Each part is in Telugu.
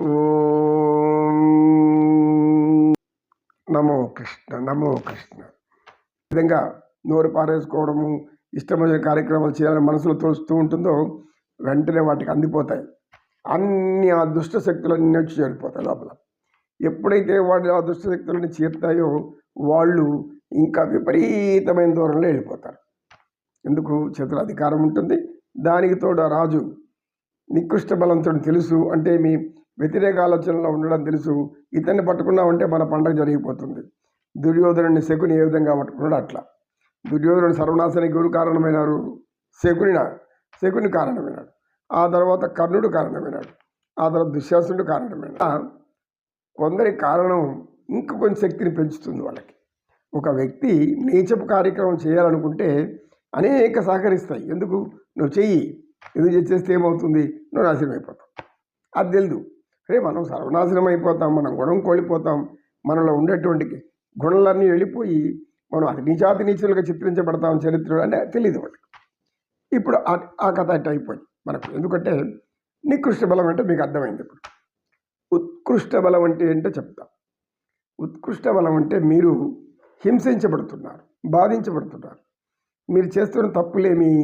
ఓం నమో కృష్ణ నమో కృష్ణ. ఈ విధంగా నోరు పారేసుకోవడము, ఇష్టమైన కార్యక్రమాలు చేయాలని మనసులో తోస్తూ ఉంటుందో వెంటనే వాటికి అందిపోతాయి. అన్ని ఆ దుష్ట శక్తులన్నీ వచ్చి చేరిపోతాయి లోపల. ఎప్పుడైతే వాడు ఆ దుష్ట శక్తులన్నీ చేరుతాయో వాళ్ళు ఇంకా విపరీతమైన దూరంలో వెళ్ళిపోతారు. ఎందుకు? చేతుల అధికారం ఉంటుంది. దానికి తోడు రాజు నికృష్ట బలంతో తెలుసు, అంటే మీ వ్యతిరేక ఆలోచనలో ఉండడం తెలుసు. ఇతన్ని పట్టుకున్నామంటే మన పండగ జరిగిపోతుంది. దుర్యోధనుని శకుని ఏ విధంగా పట్టుకున్నాడు అట్లా. దుర్యోధనుడు సర్వనాశానికి ఎవరు కారణమైనారు? శకుని కారణమైనాడు. ఆ తర్వాత కర్ణుడు కారణమైనాడు. ఆ తర్వాత దుశ్శాసనుడు కారణమైనాడు. కొందరి కారణం ఇంకా కొంచెం శక్తిని పెంచుతుంది వాళ్ళకి. ఒక వ్యక్తి నీచపు కార్యక్రమం చేయాలనుకుంటే అనేక సహకరిస్తాయి. ఎందుకు? నువ్వు చెయ్యి, ఎందుకు చేస్తే ఏమవుతుంది? నువ్వు నాశనం అయిపోతావు. అది తెలియదు. మనం సర్వనాశనం అయిపోతాం, మనం గుణం కోల్పోతాం, మనలో ఉండేటువంటి గుణాలన్నీ వెళ్ళిపోయి మనం అతి నీచులుగా చిత్రించబడతాం చరిత్రలో అంటే తెలియదు వాళ్ళకి. ఇప్పుడు ఆ కథ అట్ట అయిపోయింది మనకు. ఎందుకంటే నికృష్ట బలం అంటే మీకు అర్థమైంది. ఇప్పుడు ఉత్కృష్ట బలం అంటే ఏంటో చెప్తాం. ఉత్కృష్ట బలం అంటే మీరు హింసించబడుతున్నారు, బాధించబడుతున్నారు. మీరు చేస్తున్న తప్పులేమి?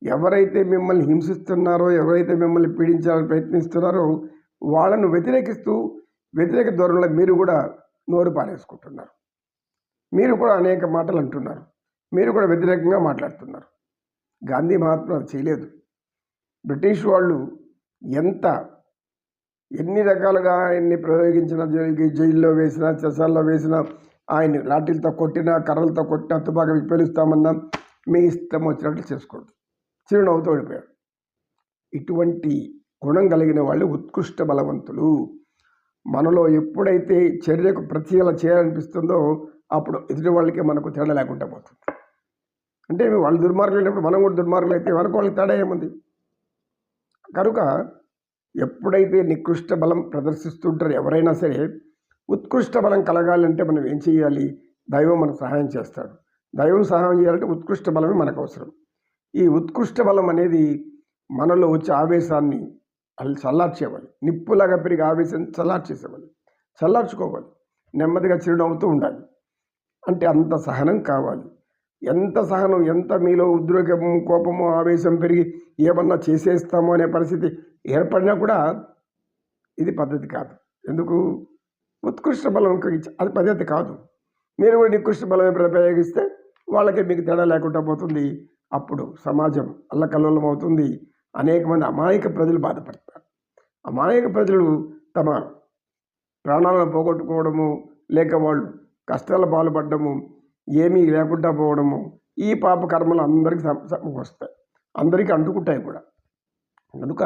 ఎవరైతే మిమ్మల్ని హింసిస్తున్నారో, ఎవరైతే మిమ్మల్ని పీడించాలని ప్రయత్నిస్తున్నారో వాళ్ళను వ్యతిరేకిస్తూ వ్యతిరేక ధోరణిలో మీరు కూడా నోరు పారేసుకుంటున్నారు. మీరు కూడా అనేక మాటలు అంటున్నారు. మీరు కూడా వ్యతిరేకంగా మాట్లాడుతున్నారు. గాంధీ మహాత్మా చేయలేదు. బ్రిటిష్ వాళ్ళు ఎన్ని రకాలుగా ఆయన్ని ప్రయోగించిన, జైల్లో వేసినా, చెసాల్లో వేసినా, ఆయన్ని లాఠీలతో కొట్టినా, కర్రలతో కొట్టినా, తుపాకీ పేలుస్తామన్నా మీ ఇష్టం వచ్చినట్లు చేసుకోండి, చిరునవ్వుతో ఓడిపోయాడు. ఇటువంటి గుణం కలిగిన వాళ్ళు ఉత్కృష్ట బలవంతులు. మనలో ఎప్పుడైతే చర్యకు ప్రతిగా చేయాలనిపిస్తుందో అప్పుడు ఎదుటి వాళ్ళకి మనకు తేడా లేకుండా పోతుంది. అంటే వాళ్ళు దుర్మార్గులు అయినప్పుడు మనం కూడా దుర్మార్గులు అయితే మనకు వాళ్ళకి తేడా ఏముంది? కనుక ఎప్పుడైతే నికృష్ట బలం ప్రదర్శిస్తుంటారో ఎవరైనా సరే, ఉత్కృష్ట బలం కలగాలంటే మనం ఏం చేయాలి? దైవం మనకు సహాయం చేస్తాడు. దైవం సహాయం చేయాలంటే ఉత్కృష్ట బలమే మనకు అవసరం. ఈ ఉత్కృష్ట బలం అనేది మనలో వచ్చే ఆవేశాన్ని చల్లార్చేవాలి. నిప్పులాగా పెరిగి ఆవేశం చల్లార్చుకోవాలి. నెమ్మదిగా చిరునవ్వుతూ ఉండాలి. అంటే అంత సహనం కావాలి. ఎంత సహనం, ఎంత మీలో ఉద్రేకము, కోపము, ఆవేశం పెరిగి ఏమన్నా చేసేస్తామో అనే పరిస్థితి ఏర్పడినా కూడా ఇది పద్ధతి కాదు. ఎందుకు? ఉత్కృష్ట బలం అది పద్ధతి కాదు. మీరు కూడా నికృష్ట బలమే ప్రయోగిస్తే వాళ్ళకి మీకు తేడా లేకుండా పోతుంది. అప్పుడు సమాజం అల్లకల్లోలం అవుతుంది. అనేక మంది అమాయక ప్రజలు బాధపడతారు. అమాయక ప్రజలు తమ ప్రాణాలను పోగొట్టుకోవడము, లేక వాళ్ళు కష్టాల పాల్పడము, ఏమీ లేకుండా పోవడము, ఈ పాప కర్మలు అందరికీ వస్తాయి, అందరికీ అంటుకుంటాయి కూడా. కనుక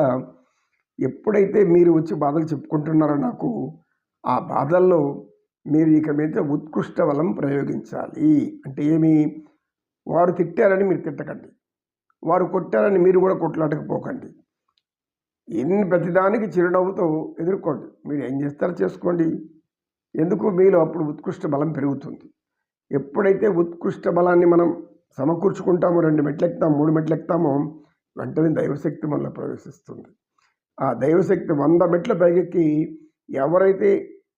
ఎప్పుడైతే మీరు వచ్చి బాధలు చెప్పుకుంటున్నారో నాకు, ఆ బాధల్లో మీరు ఇక మీద ఉత్కృష్ట బలం ప్రయోగించాలి. అంటే ఏమి? వారు తిట్టారని మీరు తిట్టకండి, వారు కొట్టారని మీరు కూడా కొట్లాటకపోకండి. ప్రతిదానికి చిరునవ్వుతో ఎదుర్కోండి. మీరు ఏం చేస్తారో చేసుకోండి. ఎందుకు? మీలో అప్పుడు ఉత్కృష్ట బలం పెరుగుతుంది. ఎప్పుడైతే ఉత్కృష్ట బలాన్ని మనం సమకూర్చుకుంటామో, 2 మెట్లు ఎక్కుతామో, 3 మెట్లు ఎక్కుతామో, వెంటనే దైవశక్తి మనలో ప్రవేశిస్తుంది. ఆ దైవశక్తి 100 మెట్ల పైకెక్కి ఎవరైతే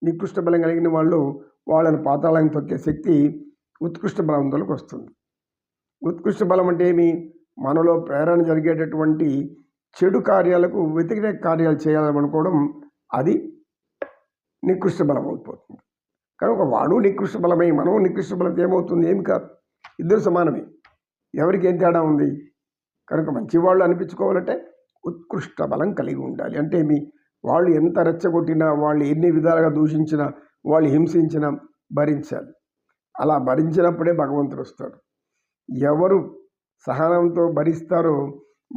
నికృష్ట బలం కలిగిన వాళ్ళు వాళ్ళని పాతాళానికి తొక్కే శక్తి ఉత్కృష్ట బలంలోకి వస్తుంది. ఉత్కృష్ట బలం అంటే ఏమి? మనలో ప్రేరణ జరిగేటటువంటి చెడు కార్యాలకు వ్యతిరేక కార్యాలు చేయాలనుకోవడం, అది నికృష్ట బలం అయిపోతుంది. కనుక వాడు నికృష్ట బలమై మనం నికృష్ట బలం ఏమవుతుంది? ఏమి కాదు, ఇద్దరు సమానమే. ఎవరికి ఏం తేడా ఉంది? కనుక మంచివాళ్ళు అనిపించుకోవాలంటే ఉత్కృష్ట బలం కలిగి ఉండాలి. అంటే వాళ్ళు ఎంత రెచ్చగొట్టినా, వాళ్ళు ఎన్ని విధాలుగా దూషించినా, వాళ్ళు హింసించినా భరించాలి. అలా భరించినప్పుడే భగవంతుడు వస్తాడు. ఎవరు సహనంతో భరిస్తారో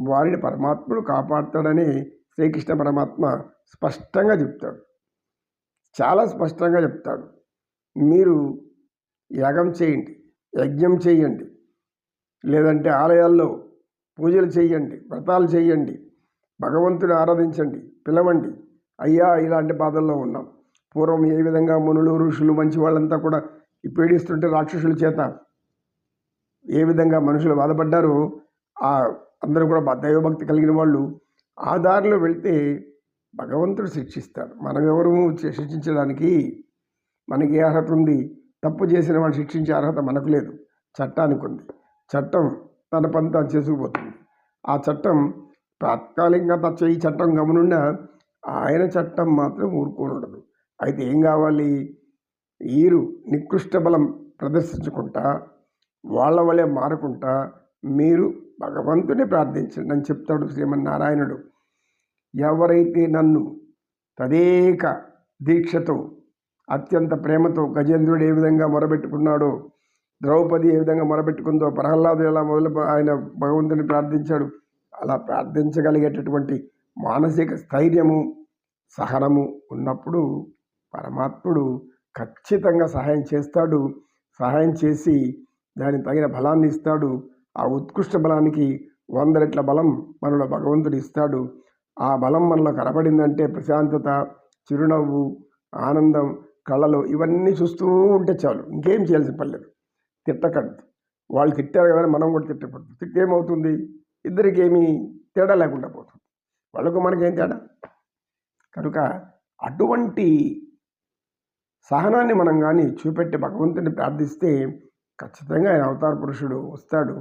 వారిని పరమాత్ముడు కాపాడుతాడని శ్రీకృష్ణ పరమాత్మ స్పష్టంగా చెప్తాడు. చాలా స్పష్టంగా చెప్తాడు. మీరు యాగం చేయండి, యజ్ఞం చేయండి, లేదంటే ఆలయాల్లో పూజలు చేయండి, వ్రతాలు చేయండి, భగవంతుని ఆరాధించండి, పిలవండి. అయ్యా ఇలాంటి బాధల్లో ఉన్నాం. పూర్వం ఏ విధంగా మునులు, ఋషులు, మంచి వాళ్ళంతా కూడా పీడిస్తుంటే రాక్షసుల చేత ఏ విధంగా మనుషులు బాధపడ్డారో, అందరూ కూడా దైవభక్తి కలిగిన వాళ్ళు ఆ దారిలో వెళ్తే భగవంతుడు శిక్షిస్తాడు. మనం ఎవరు శిక్షించడానికి? మనకి ఏ అర్హత ఉంది? తప్పు చేసిన వాడు శిక్షించే అర్హత మనకు లేదు, చట్టానికి ఉంది. చట్టం తన పని తాను చేసుకుపోతుంది. ఆ చట్టం తాత్కాలికంగా ఈ చట్టం గమనున్నా ఆయన చట్టం మాత్రం ఊరుకొని ఉండదు. అయితే ఏం కావాలి? వీరు నికృష్ట బలం ప్రదర్శించుకుంటా వాళ్ళ వలె మారకుంటా మీరు భగవంతుని ప్రార్థించండి అని చెప్తాడు శ్రీమన్నారాయణుడు. ఎవరైతే నన్ను తదేక దీక్షతో అత్యంత ప్రేమతో గజేంద్రుడు ఏ విధంగా మొరబెట్టుకున్నాడో, ద్రౌపది ఏ విధంగా మొరబెట్టుకుందో, ప్రహ్లాదు ఎలా ఆయన భగవంతుని ప్రార్థించాడు, అలా ప్రార్థించగలిగేటటువంటి మానసిక స్థైర్యము సహనము ఉన్నప్పుడు పరమాత్ముడు ఖచ్చితంగా సహాయం చేస్తాడు. సహాయం చేసి దానికి తగిన బలాన్ని ఇస్తాడు. ఆ ఉత్కృష్ట బలానికి 100 రెట్ల బలం మనలో భగవంతుడు ఇస్తాడు. ఆ బలం మనలో కనబడిందంటే ప్రశాంతత, చిరునవ్వు, ఆనందం కళ్ళలో ఇవన్నీ చూస్తూ ఉంటే చాలు, ఇంకేం చేయాల్సిన పర్లేదు. తిట్టకూడదు. వాళ్ళు తిట్టారు కదా మనం కూడా తిట్టకూడదు. తిట్టే ఏమవుతుంది? ఇద్దరికి ఏమీ తేడా లేకుండా పోతుంది. వాళ్ళకు మనకేం తేడా? కనుక అటువంటి సహనాన్ని మనం కానీ చూపెట్టి భగవంతుని ప్రార్థిస్తే ఖచ్చితంగా ఆయన అవతార పురుషుడు వస్తాడు.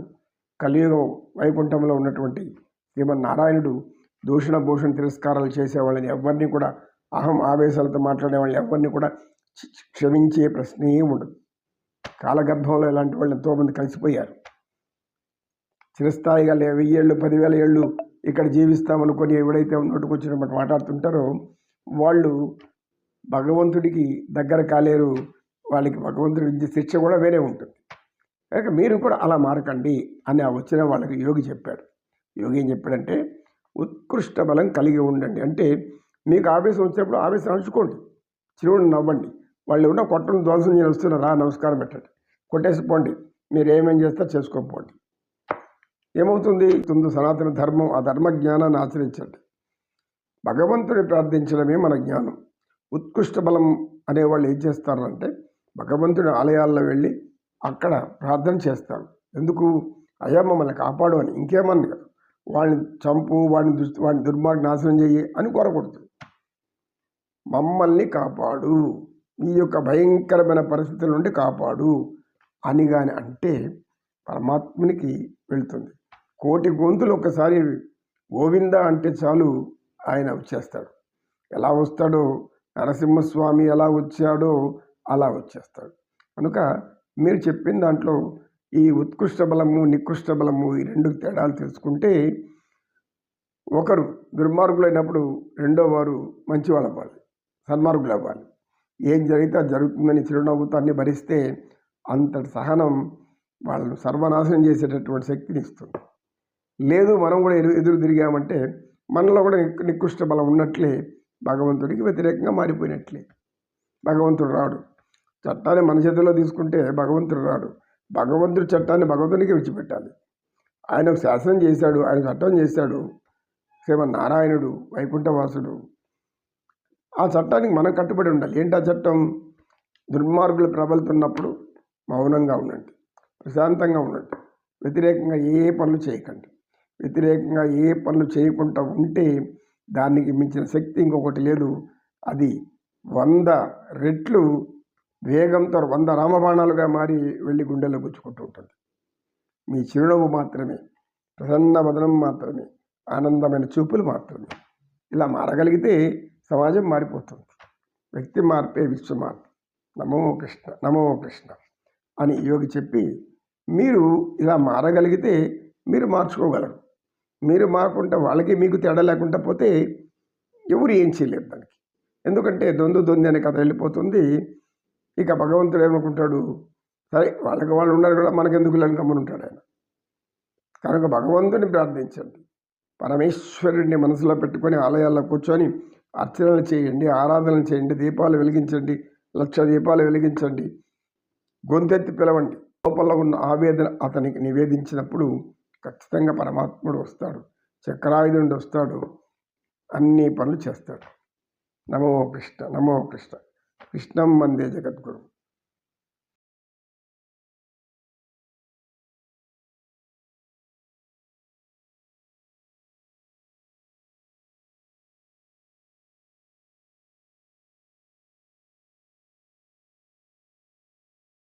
కలియుగం వైకుంఠంలో ఉన్నటువంటి శ్రీమన్నారాయణుడు దూషణ భూషణ తిరస్కారాలు చేసేవాళ్ళని ఎవరిని కూడా, అహం ఆవేశాలతో మాట్లాడే వాళ్ళని ఎవరిని కూడా క్షమించే ప్రశ్నే ఉండదు. కాలగర్భంలో ఇలాంటి వాళ్ళు ఎంతోమంది కలిసిపోయారు. చిరస్థాయిగా 1000 ఏళ్ళు 10,000 ఏళ్ళు ఇక్కడ జీవిస్తామనుకొని ఎవడైతే నోటుకొచ్చినట్టు మాట్లాడుతుంటారో వాళ్ళు భగవంతుడికి దగ్గర కాలేరు. వాళ్ళకి భగవంతుడి విద్య శిక్ష కూడా వేరే ఉంటుంది. కనుక మీరు కూడా అలా మారకండి అని ఆ వచ్చిన వాళ్ళకి యోగి చెప్పాడు. యోగి ఏం చెప్పాడంటే ఉత్కృష్ట బలం కలిగి ఉండండి. అంటే మీకు ఆవేశం వచ్చినప్పుడు ఆవేశం అణుచుకోండి, చిరువుని నవ్వండి. వాళ్ళు ఉన్న కొట్టను ధ్వంసం నేను వస్తున్నారా నమస్కారం పెట్టండి, కొట్టేసిపోండి, మీరు ఏమేం చేస్తారో చేసుకోకపోండి. ఏమవుతుంది? సనాతన ధర్మం, ఆ ధర్మ జ్ఞానాన్ని ఆచరించండి. భగవంతుని ప్రార్థించడమే మన జ్ఞానం. ఉత్కృష్ట బలం అనేవాళ్ళు ఏం చేస్తారంటే భగవంతుడి ఆలయాల్లో వెళ్ళి అక్కడ ప్రార్థన చేస్తారు. ఎందుకు? అయ్యా మమ్మల్ని కాపాడు అని, ఇంకేమన్నా కదా. వాళ్ళని చంపు, వాడిని దుర్మార్గ నాశనం చెయ్యి అని కోరకూడదు. మమ్మల్ని కాపాడు, ఈ యొక్క భయంకరమైన పరిస్థితుల నుండి కాపాడు అని కానీ అంటే పరమాత్మునికి వెళ్తుంది. 1,000,000 గొంతులు ఒక్కసారి గోవింద అంటే చాలు ఆయన వచ్చేస్తాడు. ఎలా వస్తాడో, నరసింహస్వామి ఎలా వచ్చాడో అలా వచ్చేస్తాడు. కనుక మీరు చెప్పిన దాంట్లో ఈ ఉత్కృష్ట బలము నికృష్ట బలము ఈ 2 తేడాలు తెలుసుకుంటే ఒకరు దుర్మార్గులైనప్పుడు రెండో వారు మంచివాళ్ళు అవ్వాలి, సన్మార్గులు అవ్వాలి. ఏం జరిగితే అది జరుగుతుందని చిరునవ్వుతో అన్ని భరిస్తే అంతటి సహనం వాళ్ళను సర్వనాశనం చేసేటటువంటి శక్తిని ఇస్తుంది. లేదు మనం కూడా ఎదురు తిరిగామంటే మనలో కూడా నికృష్ట బలం ఉన్నట్లే, భగవంతుడికి వ్యతిరేకంగా మారిపోయినట్లే. భగవంతుడు రాడు. చట్టాన్ని మన చేతిలో తీసుకుంటే భగవంతుడు రాడు. భగవంతుడి చట్టాన్ని భగవంతునికి విడిచిపెట్టాలి. ఆయన శాసనం చేశాడు, ఆయన చట్టం చేశాడు శ్రీమన్నారాయణుడు వైకుంఠవాసుడు. ఆ చట్టానికి మనం కట్టుబడి ఉండాలి. ఏంటి ఆ చట్టం? దుర్మార్గులు ప్రబలుతున్నప్పుడు మౌనంగా ఉండండి, ప్రశాంతంగా ఉండండి, వ్యతిరేకంగా ఏ పనులు చేయకండి. వ్యతిరేకంగా ఏ పనులు చేయకుండా ఉంటే దానికి మించిన శక్తి ఇంకొకటి లేదు. అది 100 రెట్లు వేగంతో 100 రామబాణాలుగా మారి వెళ్ళి గుండెల్లో గుచ్చుకుంటూ ఉంటుంది. మీ చిరునవ్వు మాత్రమే, ప్రసన్న వదనం మాత్రమే, ఆనందమైన చూపులు మాత్రమే. ఇలా మారగలిగితే సమాజం మారిపోతుంది. వ్యక్తి మార్పే విశ్వ మార్పు. నమో కృష్ణ నమో కృష్ణ అని యోగి చెప్పి మీరు ఇలా మారగలిగితే మీరు మార్చుకోగలరు. మీరు మారకుంటే వాళ్ళకి మీకు తేడా లేకుండా పోతే ఎవరు ఏం చేయలేరు దానికి. ఎందుకంటే దొంది అనే కథ వెళ్ళిపోతుంది. ఇక భగవంతుడు ఏమనుకుంటాడు? సరే వాళ్ళకి వాళ్ళు ఉన్నారు కూడా మనకెందుకు లేని గమ్మున ఉంటాడు ఆయన. కనుక భగవంతుని ప్రార్థించండి. పరమేశ్వరుడిని మనసులో పెట్టుకొని ఆలయాల్లో కూర్చొని అర్చనలు చేయండి, ఆరాధనలు చేయండి, దీపాలు వెలిగించండి, 1,00,000 దీపాలు వెలిగించండి, గొంతెత్తి పిలవండి. లోపల ఉన్న ఆవేదన అతనికి నివేదించినప్పుడు ఖచ్చితంగా పరమాత్ముడు వస్తాడు, చక్రాయుధుడు వస్తాడు, అన్ని పనులు చేస్తాడు. నమో కృష్ణ నమో కృష్ణ. కృష్ణం వందే జగద్గురు.